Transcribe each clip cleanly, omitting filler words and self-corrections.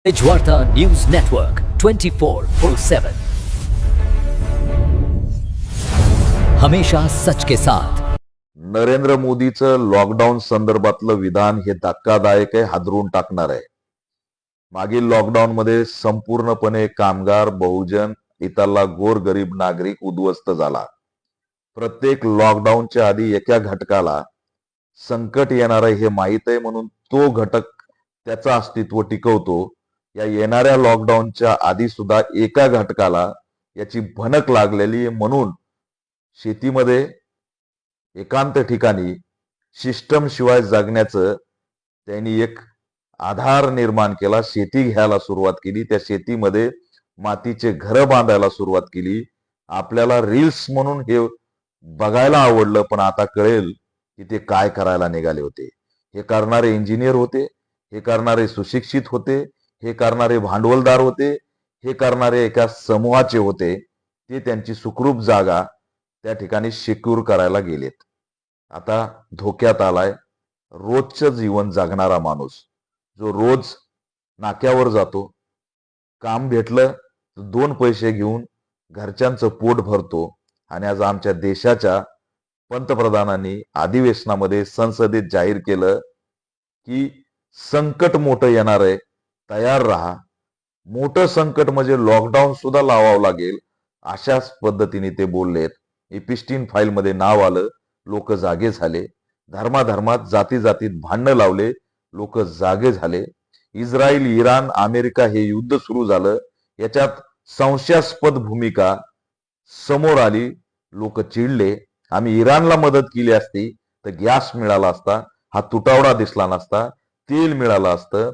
एजवार्ता news network 24/7 हमेशा सच के साथ। नरेंद्र मोदीचं लॉकडाऊन संदर्भातलं विधान हे धक्कादायक आहे, हादरून टाकणार आहे। मागील लॉकडाऊन मध्ये संपूर्णपणे कामगार, बहुजन, इतरला गोरगरीब नागरिक उद्ध्वस्त झाला। प्रत्येक लॉकडाऊनच्या आधी एका घटकाला संकट येणार आहे हे माहीत आहे, म्हणून तो घटक त्याचं अस्तित्व टिकवतो। या येणाऱ्या लॉकडाऊनच्या आधी सुद्धा एका घटकाला याची भनक लागलेली आहे, म्हणून शेतीमध्ये एकांत ठिकाणी सिस्टम शिवाय जगण्याचं त्यांनी एक आधार निर्माण केला। शेती घ्यायला सुरुवात केली, त्या शेतीमध्ये मातीचे घर बांधायला सुरुवात केली। आपल्याला रील्स म्हणून हे बघायला आवडलं, पण आता कळेल की ते काय करायला निघाले होते। हे करणारे इंजिनियर होते, हे करणारे सुशिक्षित होते, हे करणारे भांडवलदार होते, हे करणारे एका समूहाचे होते। ते त्यांची सुखरूप जागा त्या ठिकाणी सिक्युअर करायला गेलेत। आता धोक्यात आलाय रोजचं जीवन जगणारा माणूस, जो रोज नाक्यावर जातो, काम भेटलं तर 2 पैसे घेऊन घरच्यांचं पोट भरतो। आणि आज आमच्या देशाच्या पंतप्रधानांनी अधिवेशनामध्ये संसदेत जाहीर केलं की संकट मोठं येणार आहे, तयार राहा। मोठं संकट म्हणजे लॉकडाऊन सुद्धा लावावं लागेल, अशाच पद्धतीने ते बोललेत। एपिस्टीन फाईल मध्ये नाव आलं, लोक जागे झाले। धर्माधर्मात, जाती जातीत भांडणं लावले, लोक जागे झाले। इस्रायल, इराण, अमेरिका हे युद्ध सुरू झालं, याच्यात संशयास्पद भूमिका समोर आली। लोक चिडले। आम्ही इराणला मदत केली असती तर गॅस मिळाला असता, हा तुटवडा दिसला नसता, तेल मिळालं असतं,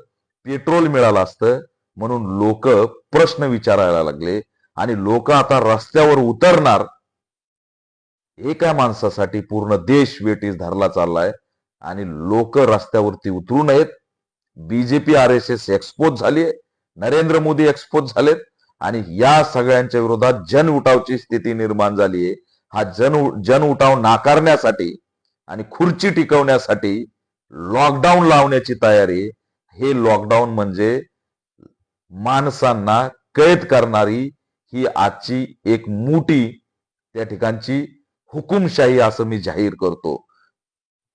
पेट्रोल मिळालं असतं। म्हणून लोक प्रश्न विचारायला लागले आणि लोक आता रस्त्यावर उतरणार। एका माणसासाठी पूर्ण देश वेठीस धरला चाललाय आणि लोक रस्त्यावरती उतरू नयेत। बीजेपी, RSS एक्सपोज झालीये, नरेंद्र मोदी एक्सपोज झालेत आणि या सगळ्यांच्या विरोधात जन उठावची स्थिती निर्माण झालीये। हा जन उठाव नाकारण्यासाठी आणि खुर्ची टिकवण्यासाठी लॉकडाऊन लावण्याची तयारी। हे लॉकडाऊन म्हणजे माणसांना कैद करणारी ही आजची एक मोठी त्या ठिकाणची हुकुमशाही असं मी जाहीर करतो।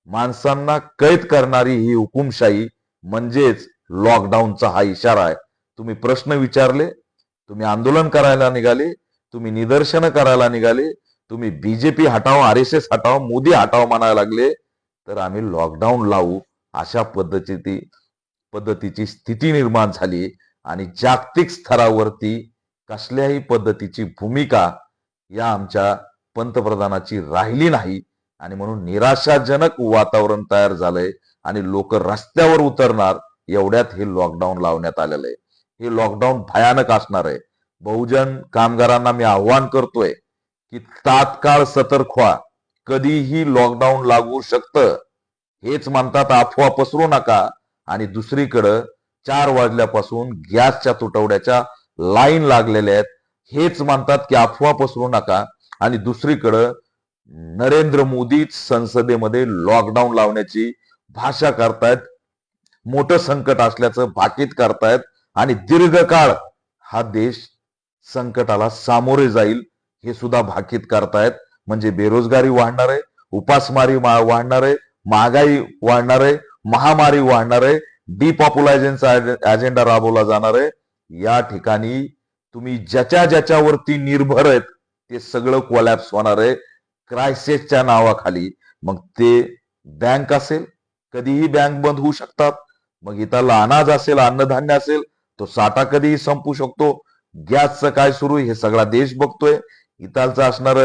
माणसांना कैद करणारी ही हुकुमशाही म्हणजेच लॉकडाऊनचा हा इशारा आहे। तुम्ही प्रश्न विचारले, तुम्ही आंदोलन करायला निघाले, तुम्ही निदर्शनं करायला निघाले, तुम्ही बीजेपी हटाव, RSS हटाव, मोदी हटाव म्हणायला लागले, तर आम्ही लॉकडाऊन लावू अशा पद्धतीची स्थिती निर्माण झाली। आणि जागतिक स्तरावरती कसल्याही पद्धतीची भूमिका या आमच्या पंतप्रधानाची राहिली नाही आणि म्हणून निराशाजनक वातावरण तयार झालंय आणि लोक रस्त्यावर उतरणार। एवढ्यात हे लॉकडाऊन लावण्यात आलेलं आहे। हे लॉकडाऊन भयानक असणार आहे। बहुजन कामगारांना मी आव्हान करतोय की तात्काळ सतर्क व्हा, कधीही लॉकडाऊन लागू शकतं। हेच म्हणतात अफवा पसरू नका आणि दुसरीकडं 4 वाजल्यापासून गॅसच्या तुटवड्याच्या लाईन लागलेल्या आहेत। हेच म्हणतात की अफवा पसरू नका आणि दुसरीकडं नरेंद्र मोदी संसदेमध्ये लॉकडाऊन लावण्याची भाषा करतायत, मोठं संकट असल्याचं भाकीत करतायत आणि दीर्घकाळ हा देश संकटाला सामोरे जाईल हे सुद्धा भाकीत करतायत। म्हणजे बेरोजगारी वाढणार आहे, उपासमारी वाढणार आहे, महागाई वाढणार आहे, महामारी वाढणार आहे, डिपॉप्युलायझेशनचा अजेंडा राबवला जाणार आहे। या ठिकाणी तुम्ही ज्याच्यावरती निर्भर आहेत ते सगळं कोलॅप्स होणार आहे क्रायसिसच्या नावाखाली। मग ते बँक असेल, कधीही बँक बंद होऊ शकतात। मग इथला अनाज असेल, अन्नधान्य असेल, तो साठा कधीही संपू शकतो। गॅसचं काय सुरू हे सगळा देश बघतोय। इथलचं असणार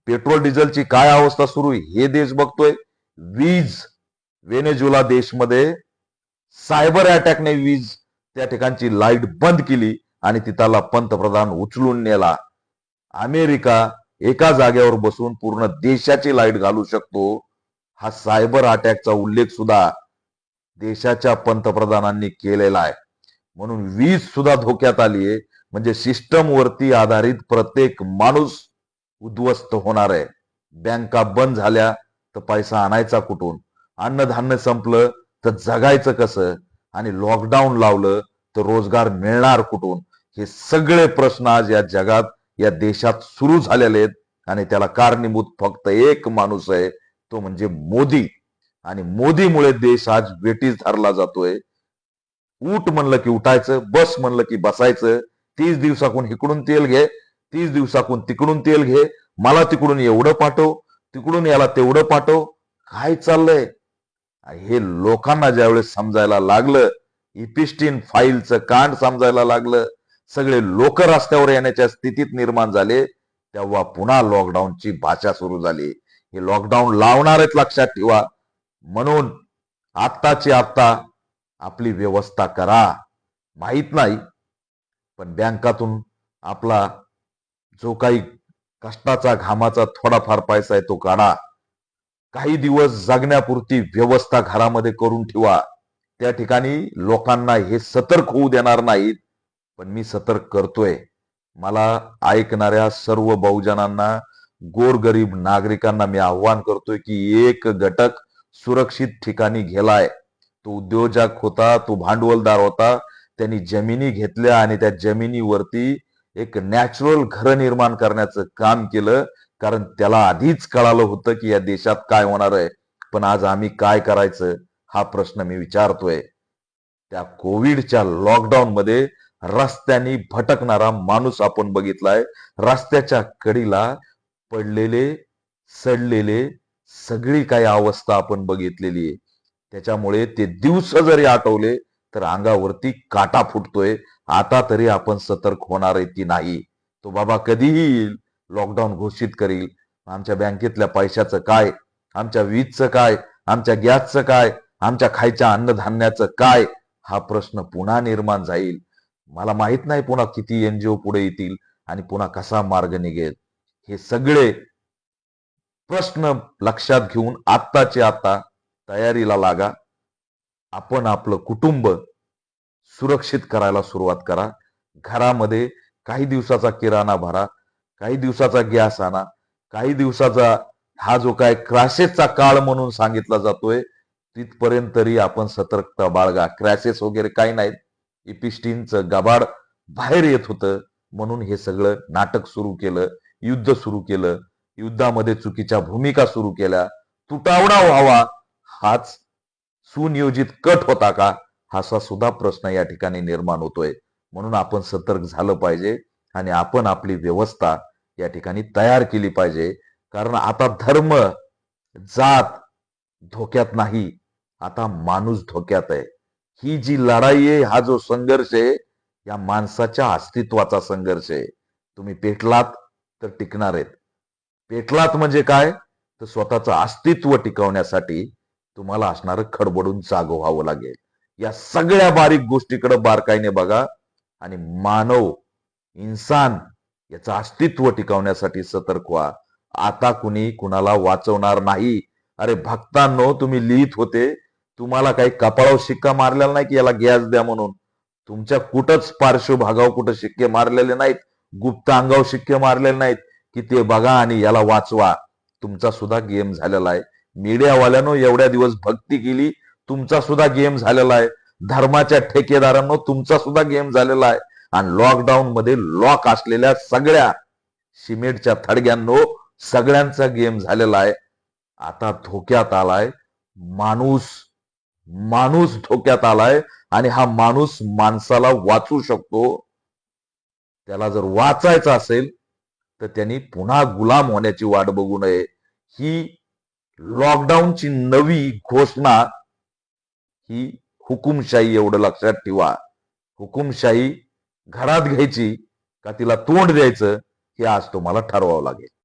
पेट्रोल डिझेलची काय अवस्था सुरू हे देश बघतोय। वीज व्हेनेझुएला देशमध्ये सायबर अटॅकने वीज त्या ठिकाणची लाईट बंद केली आणि तिथला पंतप्रधान उचलून नेला। अमेरिका एका जागेवर बसून पूर्ण देशाची लाईट घालू शकतो। हा सायबर अटॅकचा उल्लेख सुद्धा देशाच्या पंतप्रधानांनी केलेला आहे। म्हणून वीज सुद्धा धोक्यात आली आहे। म्हणजे सिस्टम वरती आधारित प्रत्येक माणूस उद्ध्वस्त होणार आहे। बँका बंद झाल्या तर पैसा आणायचा कुठून, अन्नधान्य संपलं तर जगायचं कसं, आणि लॉकडाऊन लावलं तर रोजगार मिळणार कुठून? हे सगळे प्रश्न आज या जगात, या देशात सुरू झालेले आहेत. आणि त्याला कारणीभूत फक्त एक माणूस आहे, तो म्हणजे मोदी. आणि मोदीमुळे देश आज वेठीस धरला जातोय. उठ म्हणलं की उठायचं, बस म्हणलं की बसायचं. 30 दिवसाकून इकडून तेल घे, 30 दिवसाकून तिकडून तेल घे, मला तिकडून एवढं पाठव, तिकडून याला तेवढं पाठव. काय चाललंय? हे लोकांना ज्यावेळेस समजायला लागलं, इपिस्टिन फाईलचं कांड समजायला लागलं, सगळे लोक रस्त्यावर येण्याच्या स्थितीत निर्माण झाले, तेव्हा पुन्हा लॉकडाऊनची भाषा सुरू झाली. हे लॉकडाऊन लावणार आहेत, लक्षात ठेवा. म्हणून आत्ताची आत्ता आपली व्यवस्था करा. माहित नाही, पण बँकातून आपला जो काही कष्टाचा घामाचा थोडाफार पैसा आहे तो काढा. काही दिवस जगण्यापुरती व्यवस्था घरामध्ये करून ठेवा. त्या ठिकाणी लोकांना हे सतर्क होऊ देणार नाहीत, पण मी सतर्क करतोय. मला ऐकणाऱ्या सर्व बहुजनांना, गोरगरीब नागरिकांना मी आव्हान करतोय की एक घटक सुरक्षित ठिकाणी गेलाय. तो उद्योजक होता, तो भांडवलदार होता. त्यांनी जमिनी घेतल्या आणि त्या जमिनीवरती एक नॅचरल घर निर्माण करण्याचं काम केलं, कारण त्याला आधीच कळालं होतं की या देशात काय होणार आहे. पण आज आम्ही काय करायचं हा प्रश्न मी विचारतोय. त्या कोविडच्या लॉकडाऊन मध्ये रस्त्यानी भटकणारा माणूस आपण बघितलाय. रस्त्याच्या कडीला पडलेले, सडलेले सगळी काही अवस्था आपण बघितलेली आहे. त्याच्यामुळे ते दिवस जरी आठवले तर अंगावरती काटा फुटतोय. आता तरी आपण सतर्क होणार आहे की नाही? तो बाबा कधीही येईल, लॉकडाऊन घोषित करील. आमच्या बँकेतल्या पैशाचं काय? आमच्या वीजचं काय? आमच्या गॅसचं काय? आमच्या खायच्या अन्नधान्याचं काय? हा प्रश्न पुन्हा निर्माण जाईल. मला माहित नाही पुन्हा किती एनजीओ पुढे येतील आणि पुन्हा कसा मार्ग निघेल. हे सगळे प्रश्न लक्षात घेऊन आत्ताचे आता तयारीला लागा. आपण आपलं कुटुंब सुरक्षित करायला सुरुवात करा. घरामध्ये काही दिवसाचा किराणा भरा, काही दिवसाचा गॅस आणा, काही दिवसाचा हा जो काय क्रायसिसचा काळ म्हणून सांगितला जातोय तिथपर्यंत तरी आपण सतर्कता बाळगा. क्रॅसेस वगैरे काही नाहीत. इपिस्टिनचं गबाड बाहेर येत होतं म्हणून हे सगळं नाटक सुरू केलं, युद्ध सुरू केलं, युद्धामध्ये चुकीच्या भूमिका सुरू केल्या. तुटावडा व्हावा हाच सुनियोजित कट होता का, असा सुद्धा प्रश्न या ठिकाणी निर्माण होतोय. म्हणून आपण सतर्क झालं पाहिजे आणि आपण आपली व्यवस्था या ठिकाणी तयार केली पाहिजे. कारण आता धर्म, जात धोक्यात नाही, आता माणूस धोक्यात आहे. ही जी लढाई आहे, हा जो संघर्ष आहे, या माणसाच्या अस्तित्वाचा संघर्ष आहे. तुम्ही पेटलात तर टिकणार आहेत. पेटलात म्हणजे काय? तर स्वतःचं अस्तित्व टिकवण्यासाठी तुम्हाला असणारं खडबडून जागं व्हावं लागेल. या सगळ्या बारीक गोष्टीकडे बारकाईने बघा आणि मानव, इन्सान याचं अस्तित्व टिकवण्यासाठी सतर्क व्हा. आता कुणी कुणाला वाचवणार नाही. अरे भक्तांनो, तुम्ही लिहित होते, तुम्हाला काही कपाळावर शिक्का मारलेला नाही की याला गॅस द्या म्हणून. तुमच्या कुठंच पार्श्वभागावर कुठं शिक्के मारलेले नाहीत, गुप्त अंगावर शिक्के मारलेले नाहीत की ते बघा आणि याला वाचवा. तुमचा सुद्धा गेम झालेला आहे. मीडियावाल्यानं एवढ्या दिवस भक्ती केली, तुमचा सुद्धा गेम झालेला आहे. धर्माच्या ठेकेदारांनो, तुमचा सुद्धा गेम झालेला आहे. आणि लॉकडाऊन मध्ये लॉक असलेल्या सगळ्या सिमेंटच्या थडग्यांनो, सगळ्यांचा गेम झालेला आहे. आता धोक्यात आलाय माणूस. माणूस धोक्यात आलाय आणि हा माणूस माणसाला वाचू शकतो. त्याला जर वाचायचं असेल तर त्यांनी पुन्हा गुलाम होण्याची वाट बघू नये. ही लॉकडाऊनची नवी घोषणा ही हुकुमशाही, एवढं लक्षात ठेवा. हुकुमशाही घरात घ्यायची का तिला तोंड द्यायचं हे आज तुम्हाला ठरवावं लागेल.